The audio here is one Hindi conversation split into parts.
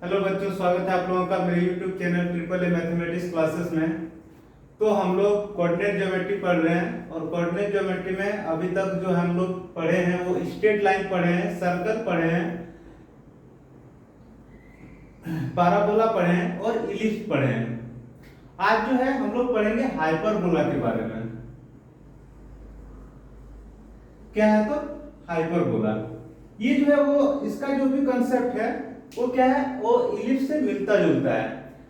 हेलो बच्चों, स्वागत है आप लोगों का मेरे YouTube channel triple A mathematics classes में। तो हम लोग कोऑर्डिनेट ज्योमेट्री पढ़ रहे हैं और कोऑर्डिनेट ज्योमेट्री में अभी तक जो हम लोग पढ़े हैं वो स्ट्रेट लाइन पढ़े हैं, सर्कल पढ़े हैं, पैराबोला पढ़े हैं और इलिप्स पढ़े हैं। आज जो है हम लोग पढ़ेंगे हाइपरबोला के बारे में। क्या है? तो हाइपरबोला ये जो है वो इसका जो भी कंसेप्ट है वो क्या है, वो इलिप्स से मिलता जुलता है।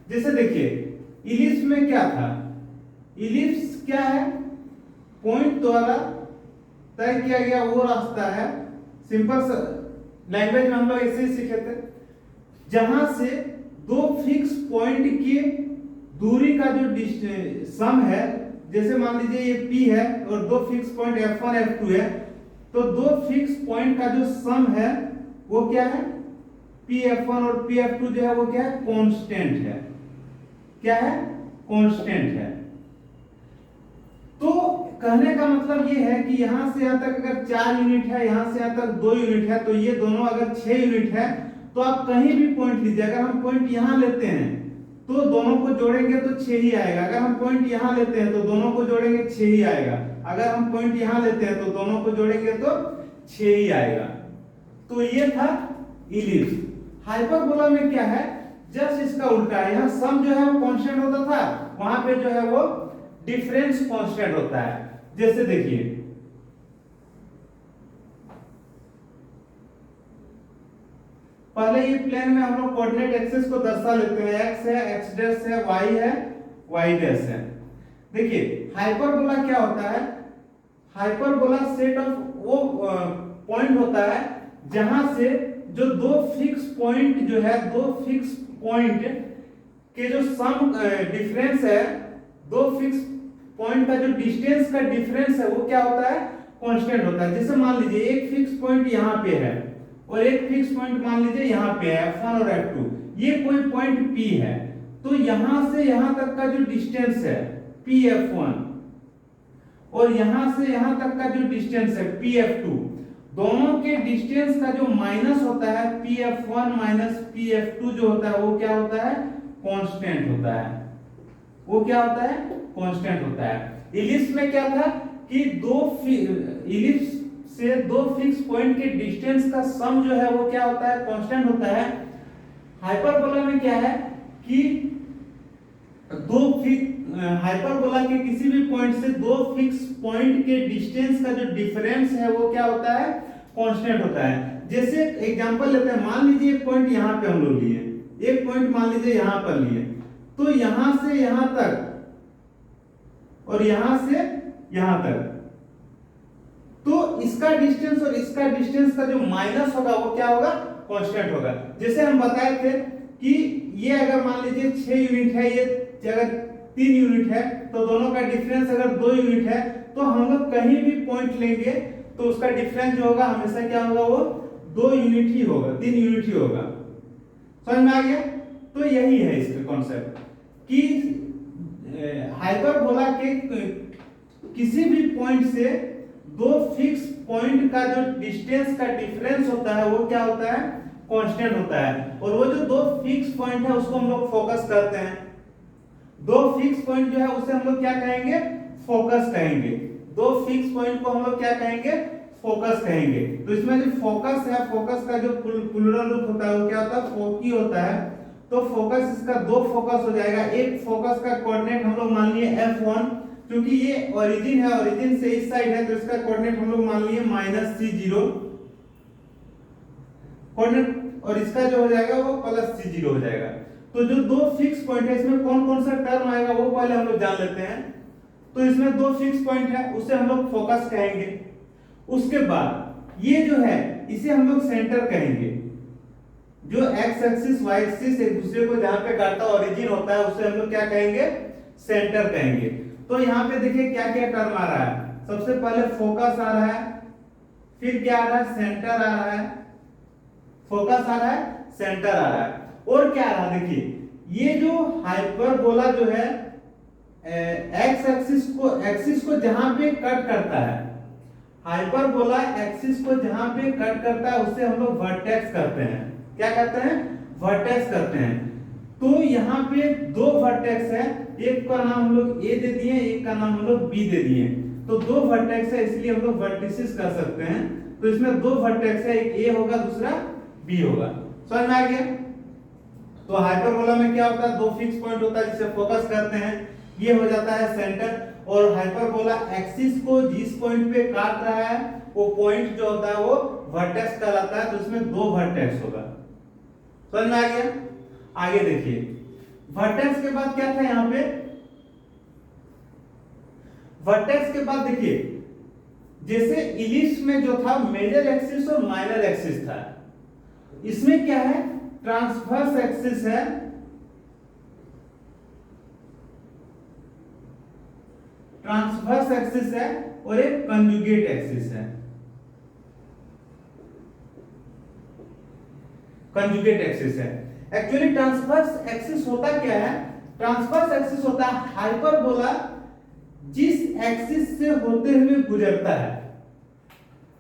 जैसे देखिए इलिप्स में क्या था, इलिप्स क्या है, पॉइंट द्वारा तय किया गया वो रास्ता है। सिंपल लैंग्वेज में हम लोग ऐसे ही सीखे थे, जहां से दो फिक्स पॉइंट की दूरी का जो सम है, जैसे मान लीजिए ये P है और दो फिक्स पॉइंट F1 F2 है, तो दो फिक्स पॉइंट का जो सम है वो क्या है, Pf1 और Pf2 जो है वो क्या है, कांस्टेंट है। क्या है? कांस्टेंट है। तो कहने का मतलब ये है कि यहां से यहां तक अगर 4 यूनिट है, यहां से यहां तक 2 यूनिट है, तो ये दोनों अगर 6 यूनिट है, तो आप कहीं भी पॉइंट लीजिए। अगर हम पॉइंट यहां लेते हैं तो दोनों को जोड़ेंगे तो 6 ही आएगा। अगर हम पॉइंट यहां लेते हैं तो दोनों को जोड़ेंगे 6 ही आएगा। अगर हम पॉइंट यहां लेते हैं तो दोनों को जोड़ेंगे तो 6 ही आएगा। तो ये था इलिप्स। हाइपरबोला में क्या है, जस्ट इसका उल्टा है। यहाँ सम जो है वो कांस्टेंट होता था, वहां पे जो है वो डिफरेंस कांस्टेंट होता है। जैसे देखिए पहले ये प्लेन में हम लोग कोऑर्डिनेट एक्सिस को दर्शा लेते हैं। x है, x डैश है, y है, y डैश है। देखिए हाइपरबोला क्या होता है, हाइपरबोला सेट ऑफ वो पॉइंट होता है जहां से जो दो फिक्स पॉइंट जो है, दो फिक्स पॉइंट के जो सम डिफरेंस है, दो फिक्स पॉइंट का जो डिस्टेंस का डिफरेंस है वो क्या होता है, कांस्टेंट होता है। जैसे मान लीजिए एक फिक्स पॉइंट यहाँ पे है और एक फिक्स पॉइंट मान लीजिए यहाँ पे है F1 और F2, ये कोई पॉइंट P है, तो यहां से यहां तक का जो डिस्टेंस है PF1 और यहां से यहां तक का जो डिस्टेंस है PF2, दोनों के डिस्टेंस का जो माइनस होता है PF1 माइनस PF2 जो होता है वो क्या होता है, कांस्टेंट होता है। वो क्या होता है, कांस्टेंट होता है। इलिप्स में क्या था कि इलिप्स से दो फिक्स पॉइंट के डिस्टेंस का सम जो है वो क्या होता है, कांस्टेंट होता है। हाइपरबोला में क्या है कि हाइपरबोला के किसी भी पॉइंट से दो फिक्स पॉइंट के डिस्टेंस का जो डिफरेंस है वो क्या होता है, कांस्टेंट होता है। जैसे एग्जांपल लेते हैं, मान लीजिए एक पॉइंट यहां पे हम लोग लिए, एक पॉइंट मान लीजिए यहां पर लिए, तो यहां से यहां तक और यहां से यहां तक, तो इसका डिस्टेंस और इसका डिस्टेंस का जो माइनस होगा वो क्या होगा, कांस्टेंट होगा। जैसे हम बताए थे कि ये अगर मान लीजिए 6 यूनिट है, ये अगर 3 यूनिट है, तो दोनों का डिफरेंस अगर 2 यूनिट है, तो हम लोग कहीं भी पॉइंट लेंगे तो उसका डिफरेंस जो होगा हमेशा क्या होगा, वो 2 यूनिट ही होगा, 3 यूनिट ही होगा। समझ में आ गया? तो यही है इसका कॉन्सेप्ट कि हाइपरबोला के किसी भी पॉइंट से दो फिक्स पॉइंट का जो डिस्टेंस का डिफरेंस होता है वो क्या होता है, कांस्टेंट होता है। और वो जो दो फिक्स पॉइंट है उसको हम लोग फोकस करते हैं। दो फिक्स पॉइंट जो है उसे हम लोग क्या कहेंगे, फोकस कहेंगे। दो फिक्स पॉइंट को हम लोग क्या कहेंगे, फोकस कहेंगे। तो इसमें जो फोकस है, फोकस का जो प्लूरल रूप होता है वो क्या होता है, फोकी होता है। तो फोकस, इसका दो फोकस हो जाएगा। एक फोकस का कोऑर्डिनेट हम लोग मान लिए F1, क्योंकि ये ओरिजिन है, ओरिजिन से इस साइड है, तो इसका कोऑर्डिनेट हम लोग मान लिए -C0 कोऑर्डिनेट, और इसका जो हो जाएगा वो +C0 हो जाएगा। तो जो दो फिक्स पॉइंट है इसमें कौन कौन सा टर्म आएगा वो पहले हम लोग जान लेते हैं। तो इसमें दो फिक्स पॉइंट है, उसे हम लोग फोकस कहेंगे। उसके बाद ये जो है इसे हम लोग सेंटर कहेंगे। जो x एक्सिस y एक्सिस एक दूसरे को जहां पे काटता ओरिजिन होता है उसे हम लोग क्या कहेंगे, सेंटर कहेंगे। तो यहाँ पे देखिए क्या क्या टर्म आ रहा है। सबसे पहले फोकस आ रहा है, फिर क्या आ रहा है, सेंटर आ रहा है, फोकस आ रहा है, सेंटर आ रहा है, और क्या आ रहा है, देखिए ये जो हाइपरबोला जो है एक्स एक्सिस को जहां पे कट करता है, हाइपरबोला एक्सिस को जहां पे कट करता है उसे हम लोग वर्टेक्स करते हैं। क्या कहते हैं, वर्टेक्स करते हैं। तो यहाँ पे दो वर्टेक्स है, एक का नाम हम लोग ए दे दिए, एक का नाम हम लोग बी दे दिए। तो दो वर्टेक्स है इसलिए हम लोग वर्टिसेस कर सकते हैं। तो इसमें दो वर्टेक्स है, एक ए होगा दूसरा बी होगा। समझ में आ गया? तो हाइपरबोला में क्या होता है, दो फिक्स पॉइंट होता है जिसे फोकस करते हैं, ये हो जाता है सेंटर। और हाइपरबोला एक्सिस को जिस पॉइंट पे काट रहा है वो पॉइंट जो होता है वो वर्टेक्स कहलाता है। तो इसमें दो वर्टेक्स होगा। समझ में आ गया? आगे देखिए, वर्टेक्स के बाद क्या था यहाँ पे, वर्टेक्स के बाद देखिए जैसे इलिप्स में जो था मेजर एक्सिस और माइनर एक्सिस था, इसमें क्या है, ट्रांसवर्स एक्सिस है, ट्रांसवर्स एक्सिस है और एक कंजुगेट एक्सिस है। कंजुगेट एक्सिस है। एक्चुअली ट्रांसवर्स एक्सिस होता क्या है, ट्रांसवर्स एक्सिस होता है हाइपरबोला जिस एक्सिस से होते हुए गुजरता है।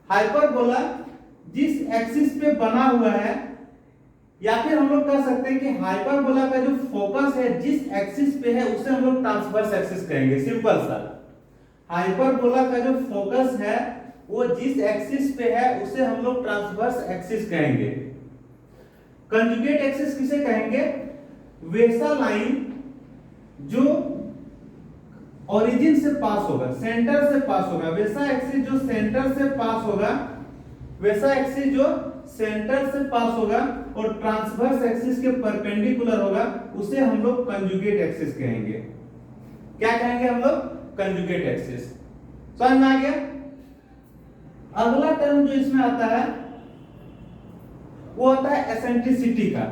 हाइपरबोला जिस एक्सिस पे बना हुआ है, या फिर हम लोग कह सकते हैं कि हाइपरबोला का जो फोकस है जिस एक्सिस पे है उसे हम लोग ट्रांसवर्स एक्सिस कहेंगे। सिंपल सा, हाइपरबोला का जो फोकस है वो जिस एक्सिस पे है उसे हम लोग ट्रांसवर्स एक्सिस कहेंगे। कंजुगेट एक्सिस किसे कहेंगे, वैसा लाइन जो ओरिजिन से पास होगा, सेंटर से पास होगा, वैसा एक्सिस जो सेंटर से पास होगा, वैसा एक्सिस जो सेंटर से पास होगा और ट्रांसवर्स एक्सिस के परपेंडिकुलर होगा, उसे हम लोग कंजुगेट एक्सिस कहेंगे। क्या कहेंगे हम लोग, कंजुगेट एक्सिस। समझ में आ गया? अगला टर्म जो इसमें आता है वो आता है एसेंट्रिसिटी का।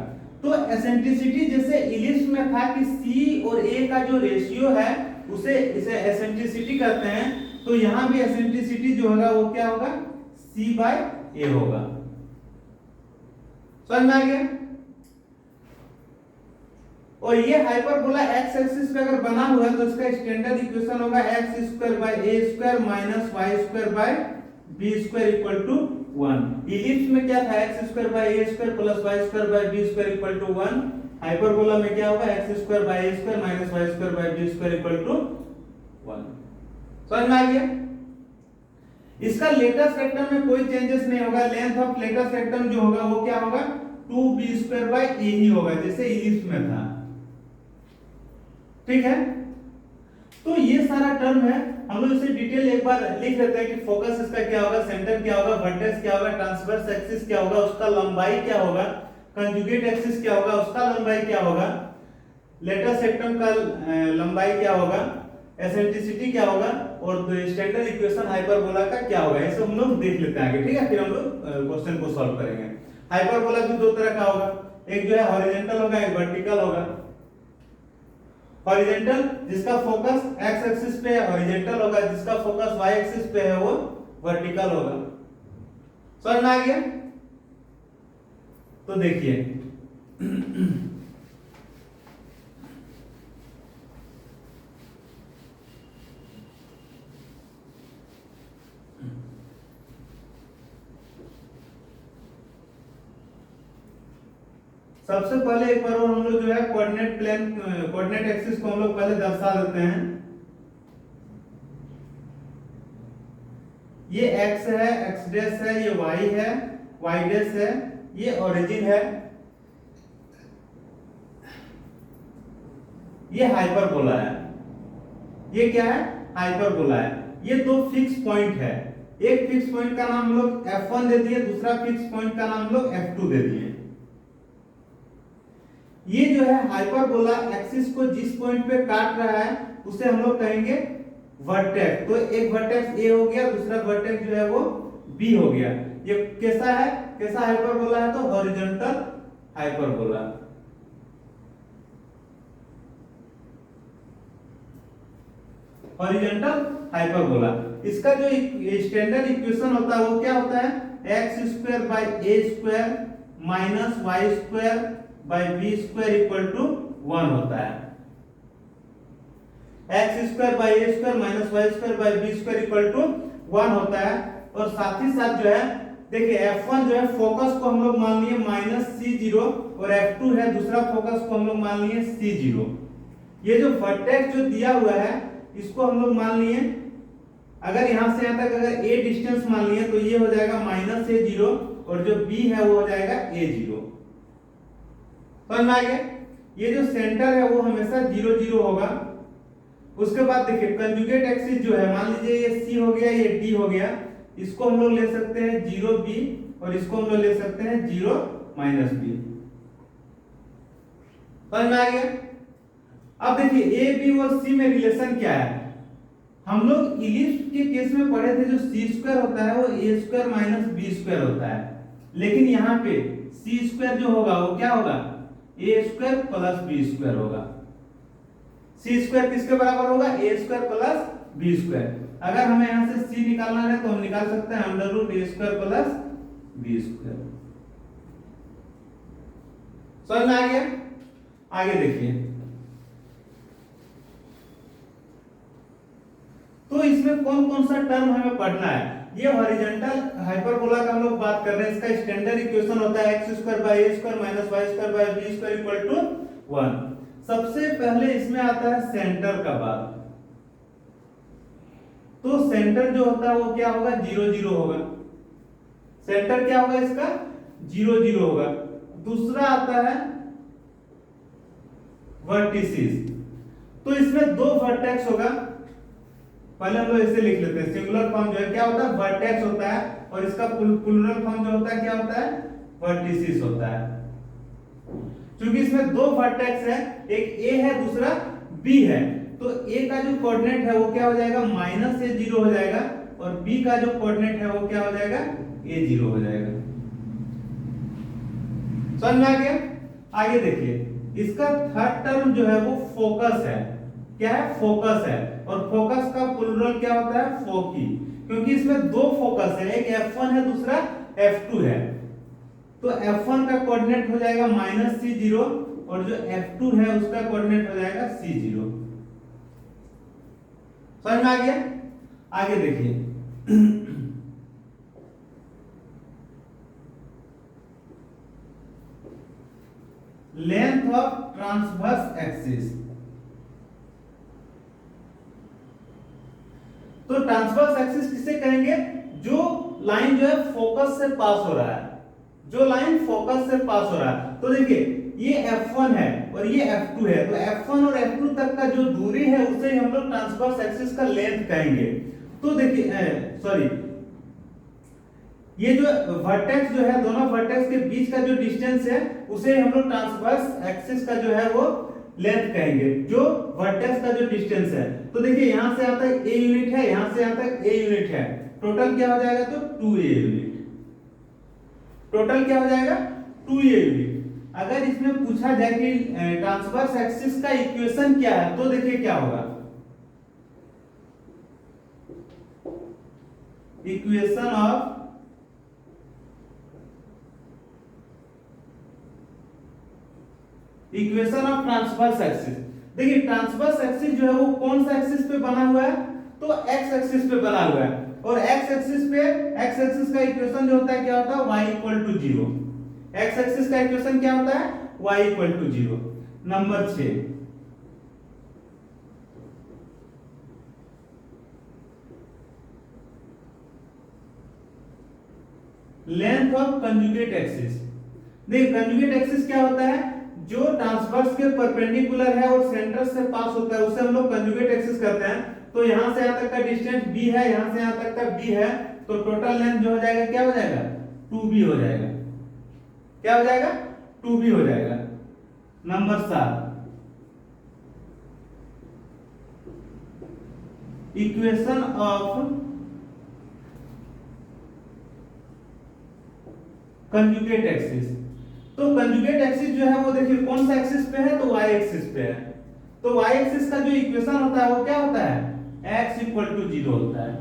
तो एसेंट्रिसिटी जैसे इलिप्स में था कि सी और ए का जो रेशियो है उसे इसे एसेंट्रिसिटी कहते हैं, तो यहां भी एसेंट्रिसिटी जो होगा वो क्या होगा, सी बाय ए होगा। समझ में आ गया? और ये हाइपरबोला एक्स एक्सिस पे अगर बना हुआ है तो इसका स्टैंडर्ड इक्वेशन होगा x square by a square minus y square by b square equal to 1। Ellipse में क्या था, x square by a square plus y square by b square equal to 1। Hyperbola में क्या होगा, x square by a square minus y square by b square equal to 1। समझ में आ गया? इसका लेटेस्ट रेक्टम में कोई चेंजेस नहीं होगा। लेंथ ऑफ लेटेस्ट रेक्टम जो होगा वो क्या होगा, 2b स्क्वायर बाय ए ही होगा जैसे इलिप्स में था। ठीक है? तो ये सारा टर्म है, हम लोग इसे डिटेल एक बार लिख लेते हैं कि फोकस इसका क्या होगा, सेंटर क्या होगा, वर्टेक्स क्या होगा, ट्रांसवर्स एक्सिस क्या होगा, उसका लंबाई क्या होगा, कंजुगेट एक्सिस क्या होगा, उसका लंबाई क्या होगा, लेटेस्ट रेक्टम का लंबाई क्या होगा, एसेंट्रिसिटी क्या होगा और स्टैंडर्ड इक्वेशन हाइपरबोला का क्या होगा। ये सब हम लोग देख लेते हैं आगे। ठीक है? फिर हम लोग क्वेश्चन को सॉल्व करेंगे। हाइपरबोला भी दो तरह का होगा, एक जो है हॉरिजॉन्टल होगा, एक वर्टिकल होगा। हॉरिजॉन्टल जिसका फोकस एक्स एक्सिस पे है हॉरिजॉन्टल होगा, जिसका फोकस वाई एक्सिस पे है वो वर्टिकल होगा। समझ में आ गया? तो देखिए सबसे पहले एक बार और हम लोग जो है कोऑर्डिनेट प्लेन कोऑर्डिनेट एक्सिस को हम लोग पहले दर्शा देते हैं। ये x है, x डैश है, ये y है, y डैश है, ये ओरिजिन है, ये हाइपरबोला है। ये क्या है, हाइपरबोला है। ये दो फिक्स पॉइंट है, एक फिक्स पॉइंट का नाम हम लोग f1 दे दिए, दूसरा फिक्स पॉइंट का नाम हम लोग f2 दे दिए। ये जो है हाइपरबोला एक्सिस को जिस पॉइंट पे काट रहा है उसे हम लोग कहेंगे वर्टेक्स। तो एक वर्टेक्स ए हो गया, दूसरा वर्टेक्स जो है वो बी हो गया। ये कैसा है, कैसा हाइपरबोला है, तो हॉरिजॉन्टल हाइपरबोला। Horizontal hyperbola. इसका जो स्टैंडर्ड इक्वेशन होता है वो क्या होता है, x square by a square minus y square by b square equal to 1 होता है। X square by a square minus y square by b square equal to 1 होता है। और साथ ही साथ जो है देखिए F1 जो है फोकस को हम लोग मान लिए -C0 और F2 है दूसरा फोकस को हम लोग मान लिए C0। ये जो वर्टेक्स जो दिया हुआ है इसको हम लोग मान लिए, अगर यहां से यहां तक अगर a डिस्टेंस मान लिए तो ये हो जाएगा -A0 और जो b है वो हो जाएगा A0। समझ में आ गया? ये जो सेंटर है वो हमेशा 0 0 होगा। उसके बाद देखिए कंजुगेट एक्सिस जो है, मान लीजिए ये C हो गया ये D हो गया, इसको हम लोग ले सकते हैं 0b और इसको हम लोग ले सकते हैं 0 -b। समझ में आ गया? अब देखिए a b और c में रिलेशन क्या है। हम लोग इलिप्स के केस में पढ़े थे जो सी स्क्वायर होता है वो a square minus b square होता है, लेकिन यहाँ पे c स्क्वायर जो होगा वो क्या होगा, a square plus b square होगा। c स्क्वायर किसके बराबर होगा, a square plus b square. अगर हमें यहाँ से c निकालना है तो हम निकाल सकते हैं under root a square plus b square. समझ में आ गया? आगे देखिए, तो इसमें कौन कौन सा टर्म हमें पढ़ना है। ये हॉरिजॉन्टल हाइपरबोला का हम लोग बात कर रहे हैं, इसका स्टैंडर्ड इक्वेशन होता है x square by a square minus y square by b square equal to 1। सबसे पहले इसमें आता है सेंटर का बात। तो सेंटर जो होता है वो क्या होगा, 0 0 होगा। सेंटर क्या होगा इसका, 0 0 होगा। दूसरा आता है वर्टिसेस, तो इसमें दो वर्टेक्स होगा। पहले हम लोग ऐसे लिख लेते हैं, सिंगुलर फॉर्म जो है क्या होता है, वर्टेक्स होता है, और इसका प्लूरल फॉर्म जो होता है क्या होता है, वर्टिसेस होता है। क्योंकि इसमें दो वर्टेक्स है, एक a है दूसरा b है, तो a का जो कोऑर्डिनेट है वो क्या हो जाएगा, -A0 हो जाएगा, और b का जो कोऑर्डिनेट है वो क्या हो जाएगा, A0 हो जाएगा। समझ में आ गया? आगे देखिए, इसका थर्ड टर्म जो है वो फोकस है। क्या है, फोकस है, और फोकस का प्लूरल क्या होता है, फोकी। क्योंकि इसमें दो फोकस है, एक F1 है दूसरा F2 है, तो F1 का कोऑर्डिनेट हो जाएगा -C0 और जो F2 है उसका कोऑर्डिनेट हो जाएगा C0। समझ में आ गया? आगे देखिए, लेंथ ऑफ ट्रांसवर्स एक्सिस। तो ट्रांसवर्स एक्सिस किसे कहेंगे, जो लाइन जो है फोकस से पास हो रहा है, जो लाइन फोकस से पास हो रहा है। तो देखिए ये F1 है और ये F2 है, तो F1 और F2 तक का जो दूरी है उसे हम लोग ट्रांसवर्स एक्सिस का लेंथ कहेंगे। तो देखिए सॉरी, ये जो वर्टेक्स जो है, दोनों वर्टेक्स के बीच का जो डिस्टेंस है उसे हम लोग ट्रांसवर्स एक्सिस का जो है वो लेंथ कहेंगे, जो वर्टेक्स का जो डिस्टेंस है। तो देखिए यहां से आता है a यूनिट है, यहां से आता है a यूनिट है, टोटल क्या हो जाएगा, तो 2a यूनिट। टोटल क्या हो जाएगा, 2a यूनिट। अगर इसमें पूछा जाए कि ट्रांसवर्स एक्सिस का इक्वेशन क्या है, तो देखिए क्या होगा, इक्वेशन ऑफ ट्रांसवर्स एक्सिस। देखिए ट्रांसवर्स एक्सिस जो है वो कौन सा एक्सिस पे बना हुआ है, तो x एक्सिस पे बना हुआ है, और x एक्सिस का इक्वेशन जो होता है क्या होता है, y equal to 0। x axis का इक्वेशन क्या होता है, y equal to 0। Number 6, length of conjugate axis. देखिए कंजुगेट एक्सिस क्या होता है, जो ट्रांसवर्स के परपेंडिकुलर है और सेंटर से पास होता है उसे हम लोग कंजुगेट एक्सिस कहते हैं। तो यहां से यहां तक का डिस्टेंस b है, यहां से यहां तक का b है, तो टोटल लेंथ जो हो जाएगा क्या हो जाएगा, 2b हो जाएगा। क्या हो जाएगा, 2b हो जाएगा। Number 7, equation of conjugate axis. तो कंजुगेट एक्सिस जो है वो देखिए कौन सा एक्सिस पे है, तो y एक्सिस पे है। तो y एक्सिस का जो इक्वेशन होता है वो क्या होता है, x इक्वल टू 0 होता है।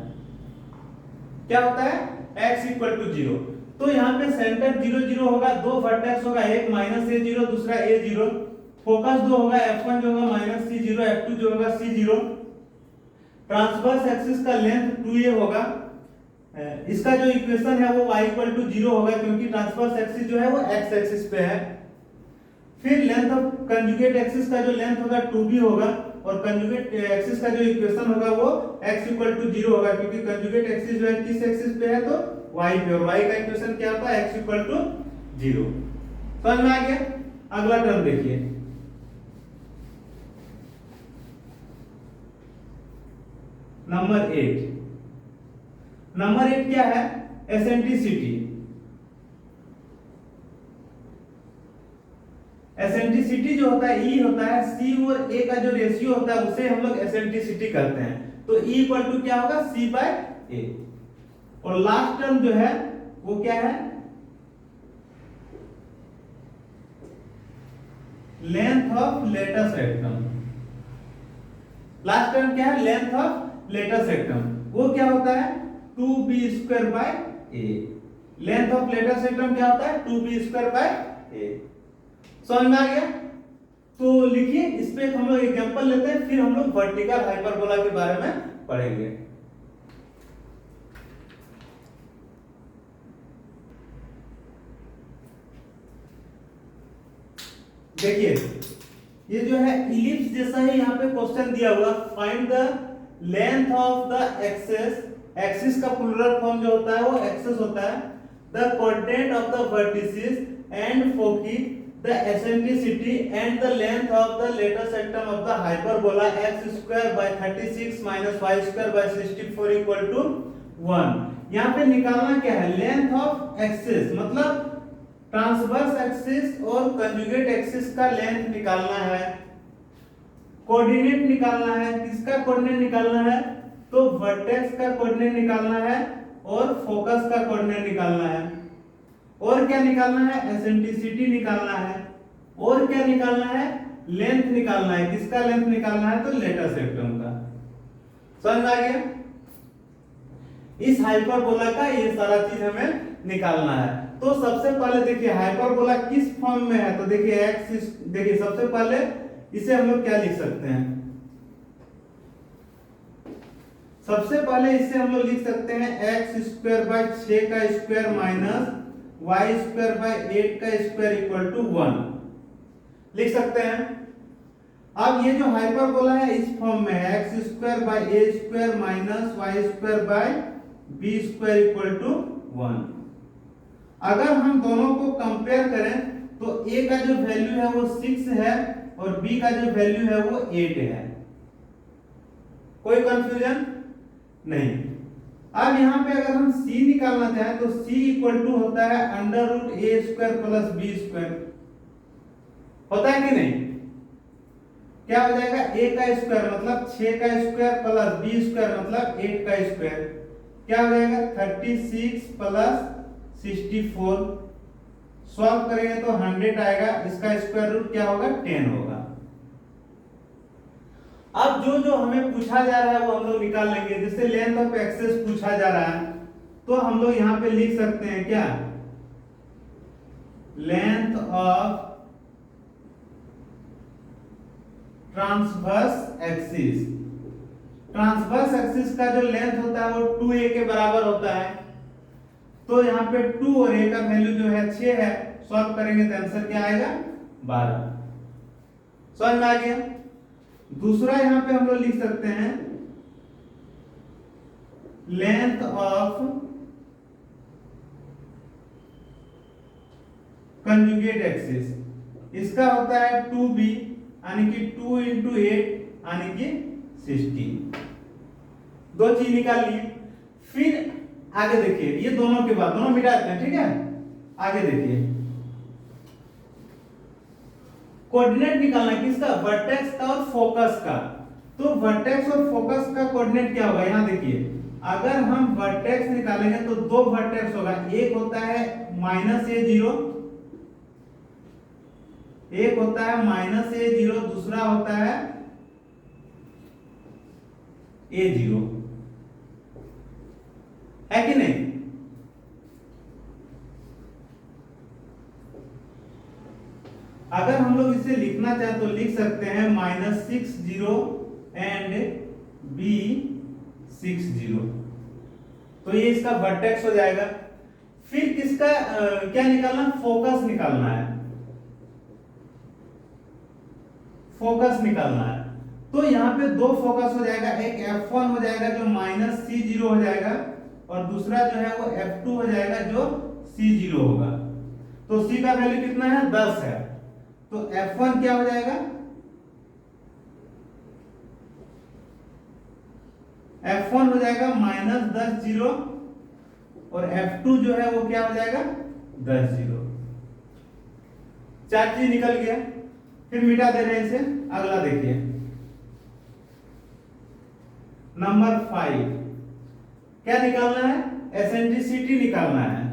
क्या होता है, x इक्वल टू 0। तो यहाँ पे सेंटर 0 0 होगा, दो वर्टेक्स होगा, एक -A0 दूसरा A0, फोकस दो होगा, F1 जो होगा -C0, F2 जो होगा C0। ट्रांसवर्स एक्सिस का लेंथ 2a होगा, इसका जो इक्वेशन है वो y इक्वल टू 0 होगा, क्योंकि ट्रांसवर्स एक्सिस जो है वो x एक्सिस पे है। फिर लेंथ ऑफ कंजुगेट एक्सिस का जो लेंथ होगा 2b होगा, और कंजुगेट एक्सिस का जो इक्वेशन होगा वो x इक्वल टू 0 होगा, क्योंकि कंजुगेट एक्सिस जो है किस एक्सिस पे है तो y पे, और y का इक्वेशन क्या होता है x इक्वल टू 0। समझ में आ गया? अगला टर्म देखिए, नंबर 8। नंबर 8 क्या है? एसेंट्रिसिटी। एसेंट्रिसिटी जो होता है E होता है, C और A का जो रेशियो होता है उसे हम लोग एसेंट्रिसिटी कहते हैं। तो E इक्वल टू क्या होगा? C by A। और लास्ट टर्म जो है वो क्या है? Length of latus rectum. Last term क्या है? Length of latus rectum. वो क्या होता है? 2b square by a। Length of latus rectum क्या होता है? 2b square by a। समझ में आ गया? तो लिखिए, इस पे हम लोग एग्जांपल लेते हैं, फिर हम लोग वर्टिकल हाइपरबोला के बारे में पढ़ेंगे। देखिए, ये जो है इलिप्स जैसा ही यहाँ पे क्वेश्चन दिया हुआ, find the length of the axis. Axis का प्लूरल फॉर्म जो होता है वो एक्सिस होता है। The coordinate of the vertices and foci, the eccentricity and the length of the latus rectum of the hyperbola x square by 36 minus y square by 64 equal to 1। यहाँ पे निकालना क्या है? लेंथ ऑफ एक्सिस, मतलब ट्रांसवर्स एक्सिस और कंजुगेट एक्सिस का लेंथ निकालना है। कोऑर्डिनेट निकालना है। किसका कोऑर्डिनेट निकालना है? तो वर्टेक्स का कोऑर्डिनेट निकालना है और फोकस का कोऑर्डिनेट निकालना है। और क्या निकालना है? एसेंट्रिसिटी निकालना है। और क्या निकालना है? लेंथ निकालना है। किसका लेंथ निकालना है? तो लेटस रेक्टम का। समझ आ गया? इस हाइपरबोला का ये सारा चीज हमें निकालना है। तो सबसे पहले देखिए हाइपरबोला किस फॉर्म में है, तो देखिए एक्स, देखिए सबसे पहले इसे हम लोग क्या लिख सकते हैं? सबसे पहले इसे हम लोग लिख सकते हैं x स्क्वायर बाय 6 का square minus y square bye 8 का स्क्वायर इक्वल टू 1 लिख सकते हैं। अब ये जो हाइपरबोला है इस फॉर्म में है, x square by a square minus y square by b square equal to 1। अगर हम दोनों को कंपेयर करें तो a का जो वैल्यू है वो 6 है और b का जो वैल्यू है वो 8 है। कोई कंफ्यूजन नहीं। अब यहाँ पे अगर हम c निकालना चाहें तो c इक्वल टू होता है under root a square plus b square. होता है कि नहीं? क्या हो जाएगा? a का स्क्वायर मतलब 6 का स्क्वायर प्लस b स्क्वायर मतलब 8 का स्क्वायर, क्या हो जाएगा? 36 प्लस 64। सॉल्व करेंगे तो 100 आएगा। इसका स्क्वायर रूट क्या होगा? 10 होगा। अब जो जो हमें पूछा जा रहा है वो हम लोग निकाल लेंगे। जैसे लेंथ ऑफ एक्सिस पूछा जा रहा है तो हम लोग यहां पे लिख सकते हैं क्या? Length of transverse axis. Transverse axis का जो लेंथ होता है वो 2a के बराबर होता है। तो यहाँ पे 2 और a का वैल्यू जो है 6 है। सॉल्व करेंगे तो आंसर क्या आएगा? 12। समझ में आ गया? दूसरा यहाँ पे हम लोग लिख सकते हैं लेंथ ऑफ कंजुगेट एक्सिस। इसका होता है 2b यानी कि 2 इंटू 8 यानी कि 16। दो चीज निकाल लिए। फिर आगे देखिए, ये दोनों के बाद दोनों मिटा देते हैं, ठीक है? आगे देखिए, कोऑर्डिनेट निकालना है। किसका? वर्टेक्स का और फोकस का। तो वर्टेक्स और फोकस का कोऑर्डिनेट क्या होगा? यहां देखिए, अगर हम वर्टेक्स निकालेंगे तो दो वर्टेक्स होगा। एक होता है -a0, एक होता है -a0, दूसरा होता है a0, है कि नहीं? अगर हम लोग इसे लिखना चाहें तो लिख सकते हैं -60 एंड b60। तो ये इसका वर्टेक्स हो जाएगा। फिर किसका क्या निकालना, फोकस निकालना है, फोकस निकालना है। तो यहाँ पे दो फोकस हो जाएगा, एक F1 हो जाएगा जो -C0 हो जाएगा, और दूसरा जो है वो F2 हो जाएगा जो C0 होगा। तो C का वैल्यू कितना है, 10 है, तो F1 क्या हो जाएगा, F1 हो जाएगा -10 0, और F2 जो है वो क्या हो जाएगा 10 0। चार चीज निकल गया। फिर मिटा दे रहे हैं इसे। अगला देखिए नंबर 5, क्या निकालना है, एसेंट्रिसिटी निकालना है।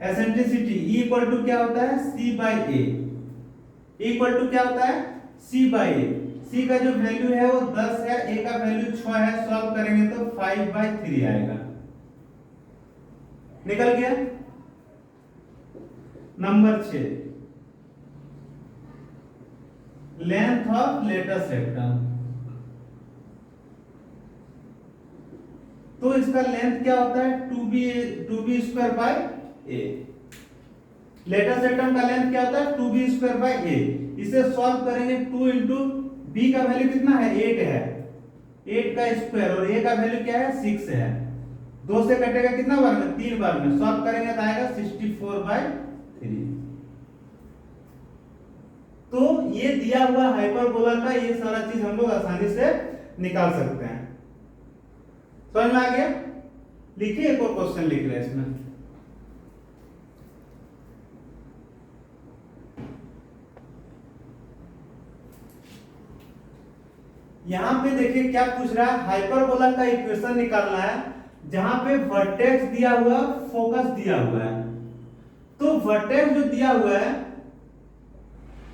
एसेंट्रिसिटी E इक्वल टू क्या होता है, C/A। इक्वल टू क्या होता है, C/A। C का जो वैल्यू है वो 10 है, A का वैल्यू 6 है, सॉल्व करेंगे तो 5/3 आएगा। निकल गया। Number 6, length of latus rectum. तो इसका लेंथ क्या होता है, 2b² a। लेटस रेक्टम का लेंथ क्या होता है, 2b² a। इसे सॉल्व करेंगे, 2 इंटू b का वैल्यू कितना है, 8 है, 8 का स्क्वायर, और a का वैल्यू क्या है, 6 है। 2 से कटेगा कितना बार में, 3 बार में, सॉल्व करेंगे तो आएगा 64/3। तो ये दिया हुआ हाइपरबोला का ये सारा चीज हम लोग आसानी से निकाल सकते हैं। समझ में आ गया। लिखिए, एक और क्वेश्चन लिख रहे हैं इसमें। यहां पे देखिए क्या पूछ रहा है, हाइपरबोला का इक्वेशन निकालना है जहां पे वर्टेक्स दिया हुआ, फोकस दिया हुआ है। तो वर्टेक्स जो दिया हुआ है,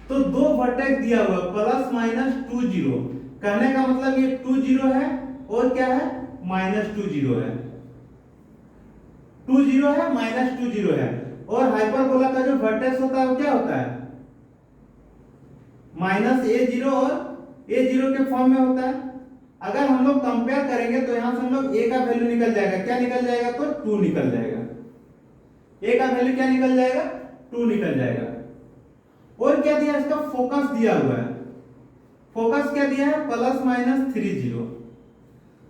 तो दो वर्टेक्स दिया हुआ +- 20। कहने का मतलब ये 20 है और क्या है, -20 है। 20 है, -20 है। और हाइपरबोला का जो वर्टेक्स होता है वो क्या होता है, -a0 और a0 के फॉर्म में होता है। अगर हम लोग कंपेयर करेंगे तो यहां से हम लोग a का वैल्यू निकल जाएगा, क्या निकल जाएगा, तो 2 निकल जाएगा। a का वैल्यू क्या निकल जाएगा, 2 निकल जाएगा। और क्या दिया, इसका फोकस दिया हुआ है। फोकस क्या दिया है, +-30।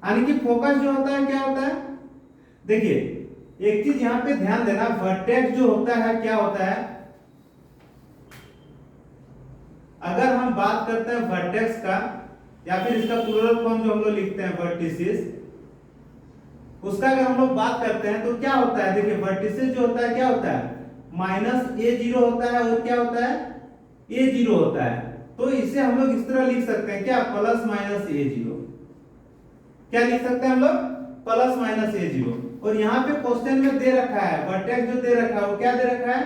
यानी कि फोकस जो होता है क्या होता है, देखिए एक चीज यहां पे ध्यान देना, वर्टेक्स जो होता है क्या होता है, अगर हम बात करते हैं वर्टेक्स का, या फिर इसका प्लूरल फॉर्म जो हम लोग लिखते हैं वर्टिसेस, उसका अगर हम लोग बात करते हैं तो क्या होता है, देखिए वर्टिसेस जो होता है क्या होता है, -a0 होता है, और क्या होता है, a0 होता है। तो इसे हम लोग इस तरह लिख सकते हैं क्या, +-a0। क्या लिख सकते हैं हम लोग, +-a0। और यहाँ पे क्वेश्चन में दे रखा है, वर्टेक्स जो दे रखा है वो क्या दे रखा है,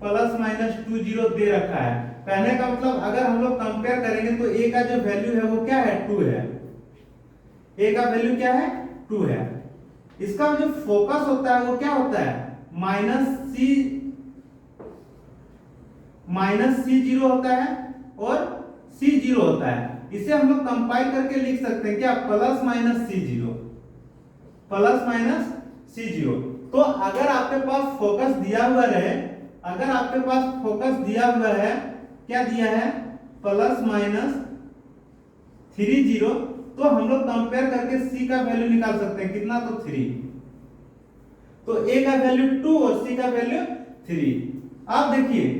+-20 दे रखा है। कहने का मतलब अगर हम लोग कंपेयर करेंगे तो a का जो वैल्यू है वो क्या है, 2 है। a का वैल्यू क्या है, 2 है। इसका जो फोकस होता है वो क्या होता है, -c0 होता है और c0 होता है। इसे हम लोग कंपाइल करके लिख सकते हैं क्या, +-c0। तो अगर आपके पास फोकस दिया हुआ रहे, अगर आपके पास फोकस दिया हुआ है, क्या दिया है, +-30, तो हम लोग कंपेयर करके c का वैल्यू निकाल सकते हैं, कितना, तो 3। तो a का वैल्यू 2 और c का वैल्यू 3। आप देखिए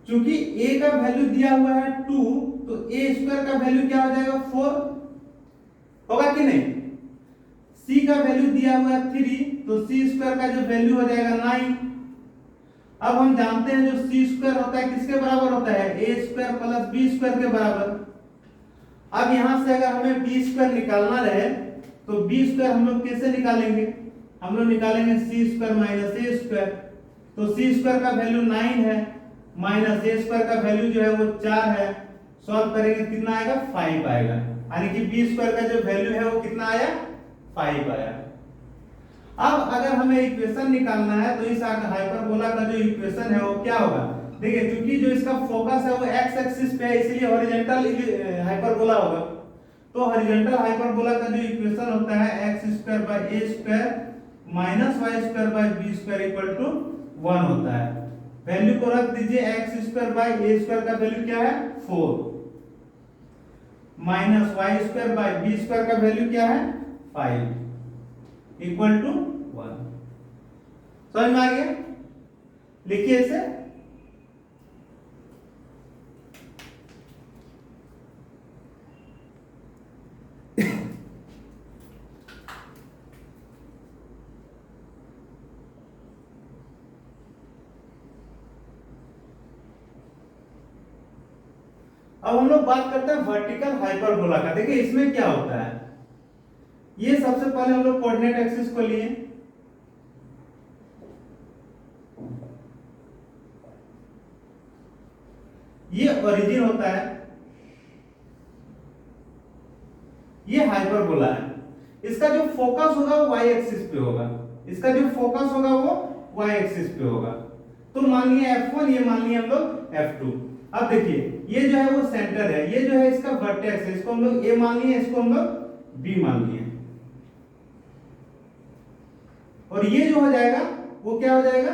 चूंकि a का वैल्यू दिया हुआ है 2, तो a² का वैल्यू क्या हो जाएगा, 4 होगा कि नहीं। c का वैल्यू दिया हुआ है 3, तो c² का जो वैल्यू हो जाएगा 9। अब हम जानते हैं जो c² होता है किसके बराबर होता है, a² + b² के बराबर। अब यहां से अगर हमें b² निकालना रहे तो b² हम लोग कैसे निकालेंगे, हम लोग निकालेंगे c² - a²। तो c² का वैल्यू 9 है, -a² का वैल्यू जो है वो 4 है। सॉल्व करेंगे कितना आएगा, 5 आएगा। यानी कि b² का जो वैल्यू है वो कितना आया, 5 आया। अब अगर हमें इक्वेशन निकालना है तो इस हाइपरबोला का जो इक्वेशन है वो क्या होगा, देखिए चूंकि जो इसका फोकस है वो एक्स एक्सिस पे है इसलिए हॉरिजॉन्टल हाइपरबोला होगा। तो हॉरिजॉन्टल हाइपरबोला का जो इक्वेशन होता है x square by a square minus y square by b square equal to 1 होता है। वैल्यू को रख दीजिए, x square by a square का वैल्यू क्या है 4 minus y square by b square का वैल्यू क्या है 5 इक्वल टू 1। समझ में आ गया? लिखिए इसे। अब हम लोग बात करते हैं वर्टिकल हाइपरबोला का। देखिए इसमें क्या होता है, ये सबसे पहले हम लोग कोऑर्डिनेट एक्सिस को लिए, ये ओरिजिन होता है, ये हाइपरबोला है। इसका जो फोकस होगा वो y एक्सिस पे होगा, इसका जो फोकस होगा वो y एक्सिस पे होगा। तो मान लिया f1, ये मान लिया हम लोग f2। अब देखिए ये जो है वो सेंटर है, ये जो है इसका वर्टेक्स है, इसको हम लोग a मान लिए, इसको हम लोग b मान लिए। और ये जो हो जाएगा वो क्या हो जाएगा,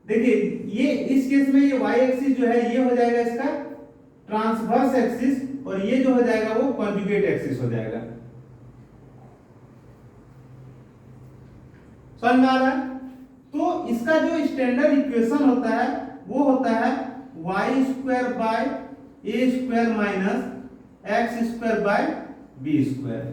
देखिए ये इस केस में ये y एक्सिस जो है ये हो जाएगा इसका ट्रांसवर्स एक्सिस, और ये जो हो जाएगा वो कॉन्जुगेट एक्सिस हो जाएगा। समझ में आ रहा है? तो इसका जो स्टैंडर्ड इक्वेशन होता है वो होता है y square by a square minus x square by b square.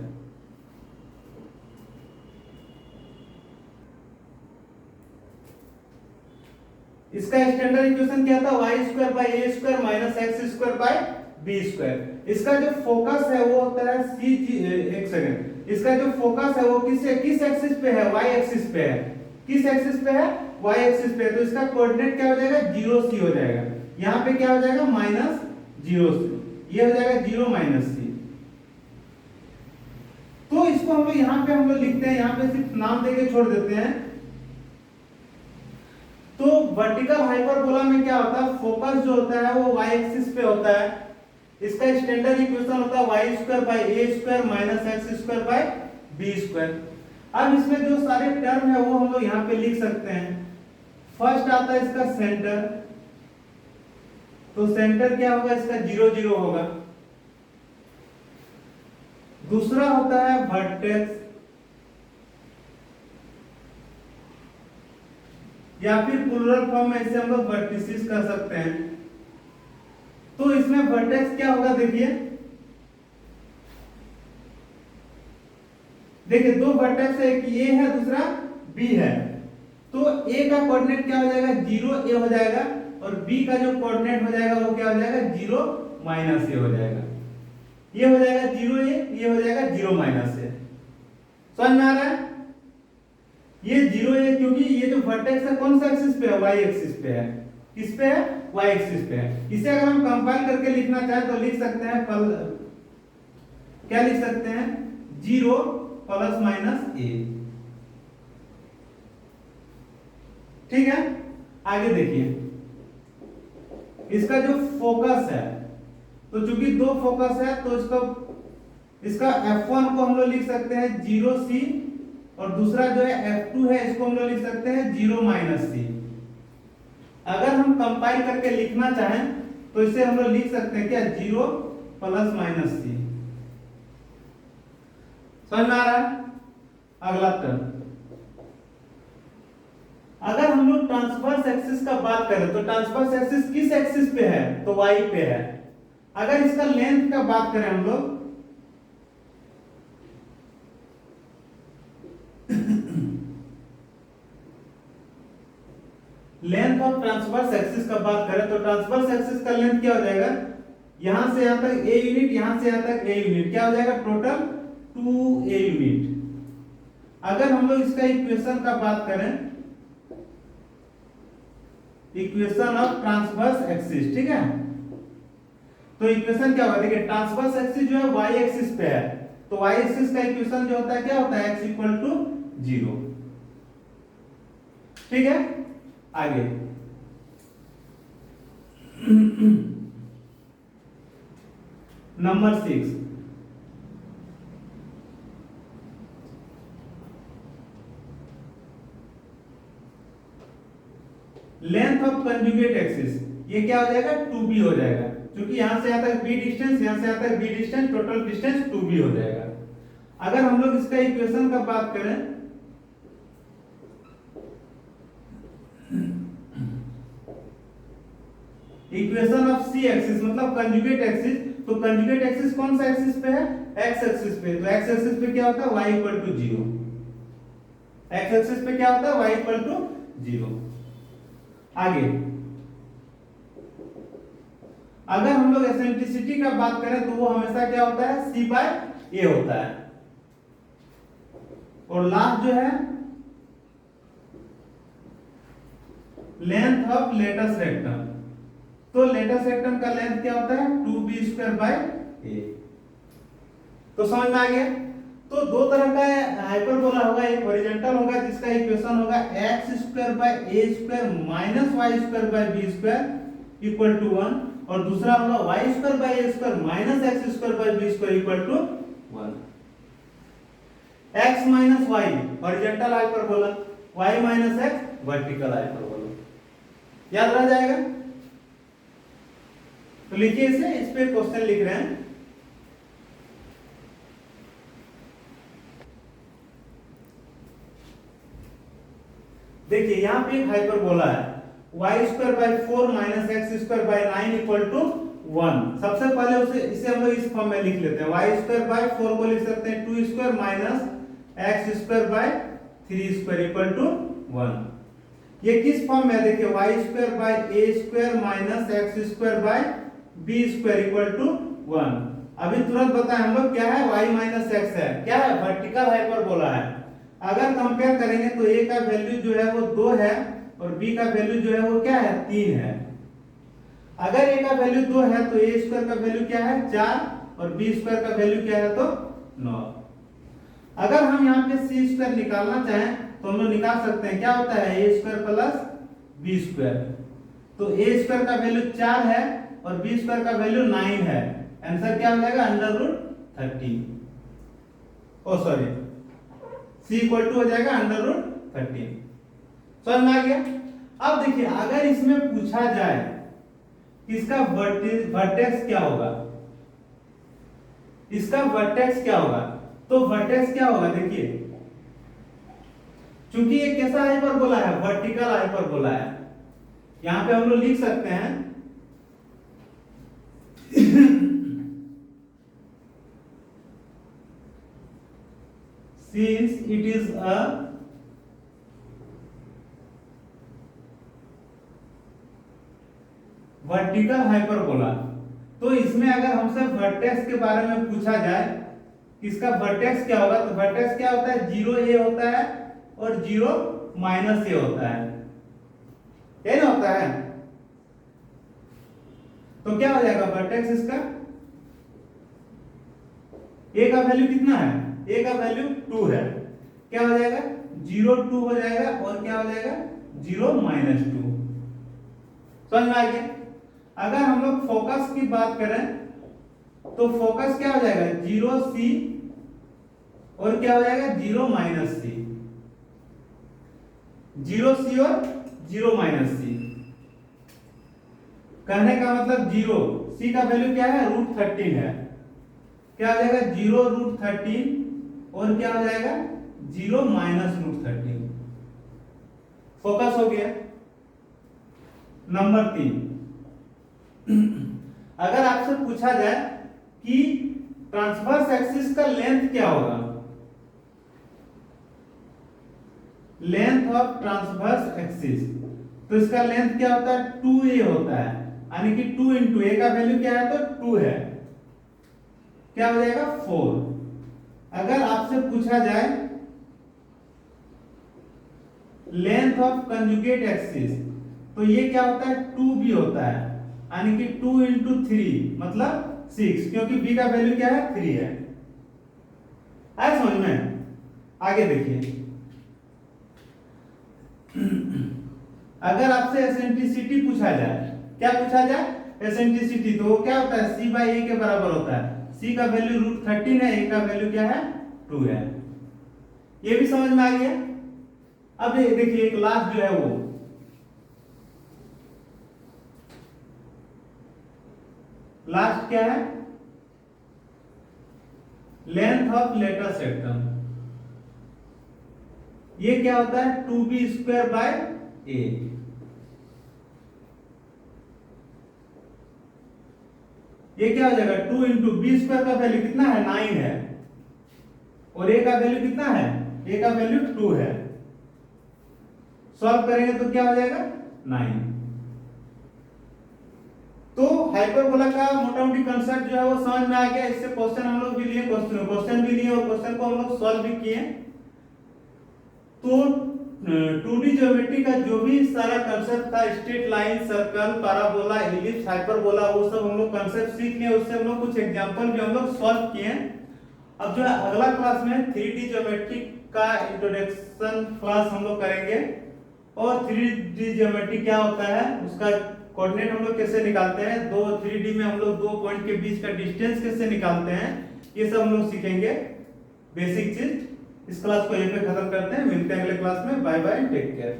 इसका स्टैंडर्ड इक्वेशन क्या था, y square by a square minus x square by b square. इसका जो फोकस है वो होता है एक सेकंड, इसका जो फोकस है वो किस एक्सिस पे है, y एक्सिस पे है। किस एक्सिस पे है, y एक्सिस पे। तो इसका कोऑर्डिनेट क्या हो जाएगा 0 c हो जाएगा। यहाँ पे क्या हो जाएगा माइनस 0 c, ये हो जाएगा 0 माइनस c। तो इसको हम लोग यहाँ पे हम लोग लिखते हैं, यहाँ पे सिर्फ नाम देके छोड़ देते हैं। तो वर्टिकल हाइपरबोला में क्या होता है, फोकस जो होता है वो y एक्सिस पे होता है। इसका स्टैंडर्ड इक्वेशन होता है y square by a square minus x square by b square. अब इसमें जो सारे टर्म है वो हम लोग यहाँ पे लिख सकते हैं। फर्स्ट आता है इसका सेंटर, तो सेंटर क्या होगा इसका 0 0 होगा। दूसरा होता है वर्टेक्स, या फिर प्लूरल फॉर्म में इसे हम लोग वर्टिसेस कर सकते हैं। तो इसमें वर्टेक्स क्या होगा, देखिए दो वर्टेक्स है, एक ए है दूसरा बी है। तो ए का कोऑर्डिनेट क्या हो जाएगा 0 a हो जाएगा, और बी का जो कोऑर्डिनेट हो जाएगा वो क्या हो जाएगा 0 माइनस a हो जाएगा। ये हो जाएगा 0 a, ये हो जाएगा 0 माइनस a। समझ में आ रहा है? ये 0 a क्योंकि ये जो वर्टेक्स है कौन सा एक्सिस पे है, y एक्सिस पे है। किस पे है, y एक्सिस पे है। इसे अगर हम कंपाइल करके लिखना चाहें तो लिख सकते हैं क्या लिख सकते हैं 0 प्लस माइनस a। ठीक है, आगे देखिए इसका जो फोकस है, तो चूंकि दो फोकस है तो इसका f1 को हम लोग लिख सकते हैं 0 c, और दूसरा जो है f2 है इसको हम लोग लिख सकते हैं 0 माइनस c। अगर हम कंपाइल करके लिखना चाहें तो इसे हम लोग लिख सकते हैं क्या 0 प्लस माइनस c। समझ में आ रहा है? अगला टर्म, अगर हम लोग ट्रांसवर्स एक्सिस का बात करें तो ट्रांसवर्स एक्सिस किस एक्सिस पे है, तो y पे है। अगर इसका लेंथ का बात करें हम लोग लेंथ ऑफ ट्रांसवर्स एक्सिस का बात करें तो ट्रांसवर्स एक्सिस का लेंथ क्या हो जाएगा, यहां से यहां तक a यूनिट, यहां से यहां तक a यूनिट, क्या हो जाएगा टोटल 2a यूनिट। अगर हम लोग इसका इक्वेशन का बात करें, इक्वेशन ऑफ ट्रांसवर्स एक्सिस, ठीक है, तो इक्वेशन क्या होगा, देखिए ट्रांसवर्स एक्सिस जो है y एक्सिस पे है, तो y एक्सिस का इक्वेशन जो होता है क्या होता है x इक्वल टू 0। ठीक है, आगे number 6, length of conjugate axis, ये क्या हो जाएगा 2b हो जाएगा, क्योंकि यहां से यहां तक b डिस्टेंस, यहां से यहां तक b distance, total distance 2b हो जाएगा। अगर हम लोग इसका इक्वेशन का बात करें, इक्वेशन ऑफ सी एक्सिस मतलब कंजुगेट एक्सिस, तो कंजुगेट एक्सिस कौन सा एक्सिस पे है, एक्स एक्सिस पे, तो एक्स एक्सिस पे क्या होता है y equal to 0, x axis पे क्या होता है y इक्वल टू 0। आगे अगर हम लोग एसेंट्रिसिटी का बात करें तो वो हमेशा क्या होता है c बाय a होता है, और लास्ट जो है लेंथ ऑफ लेटस रेक्टम, तो लेटस रेक्टम का लेंथ क्या होता है 2b² बाय a। तो समझ में आ गया। तो दो तरह का हाइपरबोला होगा, एक हॉरिजॉन्टल होगा जिसका इक्वेशन होगा x² by a² minus y² by b² equal to 1, और दूसरा होगा y² by a² minus x² by b² equal to 1। x minus y horizontal hyperbola, y minus x vertical hyperbola, याद रह जाएगा। तो लिखिए इसे, इस पे क्वेश्चन लिख रहे हैं। देखिए यहां पे एक हाइपरबोला है y² by 4 minus x² by 9 equal to 1। सबसे पहले इसे हम लोग इस फॉर्म में लिख लेते हैं, y² बाय 4 को लिख सकते हैं 2² minus x² bye 3² equal to 1। ये किस फॉर्म में है देखिए, y² by a² minus x² by b² equal to 1। अभी तुरंत बताएं हम लोग क्या है, y माइनस x है, क्या है वर्टिकल हाइपरबोला है। अगर कंपेयर करेंगे तो a का वैल्यू जो है वो 2 है और b का वैल्यू जो है वो क्या है 3 है। अगर a का वैल्यू 2 है तो a² का वैल्यू क्या है 4 और b² का वैल्यू क्या है तो 9। अगर हम यहाँ पे c² निकालना चाहें तो हम लोग निकाल सकते हैं, क्या होता है a² प्लस b², तो a² का वैल्यू 4 है और b² का वैल्यू 9 है, आंसर क्या हो जाएगा √13, ओ सॉरी c इक्वल टू हो जाएगा √13। समझ में आ गया। अब देखिए अगर इसमें पूछा जाए कि इसका वर्टेक्स क्या होगा, इसका वर्टेक्स क्या होगा, तो वर्टेक्स क्या होगा देखिए, चूंकि ये कैसा हाइपरबोला है वर्टिकल हाइपरबोला है, यहां पे हम लोग लिख सकते हैं since it is a vertical hyperbola, तो इसमें अगर हमसे वर्टेक्स के बारे में पूछा जाए इसका वर्टेक्स क्या होगा, तो वर्टेक्स क्या होता है 0a होता है और 0 माइनस a होता है, ये ना होता है। तो क्या हो जाएगा वर्टेक्स इसका, a का वैल्यू कितना है, a का वैल्यू 2 है, क्या हो जाएगा 0 2 हो जाएगा और क्या हो जाएगा 0 माइनस 2। समझ में आ गया। अगर हम लोग फोकस की बात करें तो फोकस क्या हो जाएगा 0c और क्या हो जाएगा 0 माइनस c, 0c और 0 माइनस c, कहने का मतलब 0 c का वैल्यू क्या है √13 है, क्या हो जाएगा 0 √13 और क्या हो जाएगा 0 माइनस √13। फोकस हो गया। नंबर 3, अगर आपसे पूछा जाए कि ट्रांसवर्स एक्सिस का लेंथ क्या होगा, लेंथ ऑफ ट्रांसवर्स एक्सिस, तो इसका लेंथ क्या होता है 2a होता है, यानी कि 2 इंटू a का वैल्यू क्या है तो 2 है, क्या हो जाएगा 4। अगर आपसे पूछा जाए लेंथ ऑफ कंजुगेट एक्सिस, तो ये क्या होता है 2b होता है, यानी कि 2 इंटू 3 मतलब 6, क्योंकि b का वैल्यू क्या है 3 है। आया समझ में। आगे देखिए अगर आपसे एसेंट्रिसिटी पूछा जाए क्या पूछा जाए, एसेंट्रिसिटी, तो वो क्या होता है c/a के बराबर होता है। c का वैल्यू √13 है, a का वैल्यू क्या है 2 है। ये भी समझ में आ गया। अब ये देखिए एक लास्ट जो है वो लास्ट क्या है, लेंथ ऑफ लेटर सेक्टम। ये क्या होता है 2b²/a। ये क्या हो जाएगा 2 इंटू b² का वैल्यू कितना है 9 है, और a का वैल्यू कितना है, a का वैल्यू 2 है। सॉल्व करेंगे तो क्या हो जाएगा 9। तो हाइपरबोला का मोटा मोटी कंसेप्ट जो है वो समझ में आ गया। इससे क्वेश्चन हम लोग भी लिए, क्वेश्चन भी लिए और क्वेश्चन को हम लोग सॉल्व भी किए। तो 2D ज्योमेट्री का जो भी सारा कंसेप्ट था, straight line, circle, parabola, ellipse, hyperbola, वो सब हम लोग कंसेप्ट सीख लिए। उससे हम लोग कुछ एग्जांपल भी हम लोग सॉल्व किए। अब जो है अगला क्लास में 3D ज्योमेट्री का इंट्रोडक्शन क्लास हम लोग करेंगे, और 3D ज्योमेट्री क्या होता है, उसका कोऑर्डिनेट हम लोग कैसे निकालते हैं, 3D में हम लोग 2 पॉइंट के बीच का डिस्टेंस कैसे निकालते हैं, ये सब हम लोग सीखेंगे बेसिक चीज। इस क्लास को यहीं पे खत्म करते हैं, मिलते हैं अगले क्लास में। Bye bye, take care.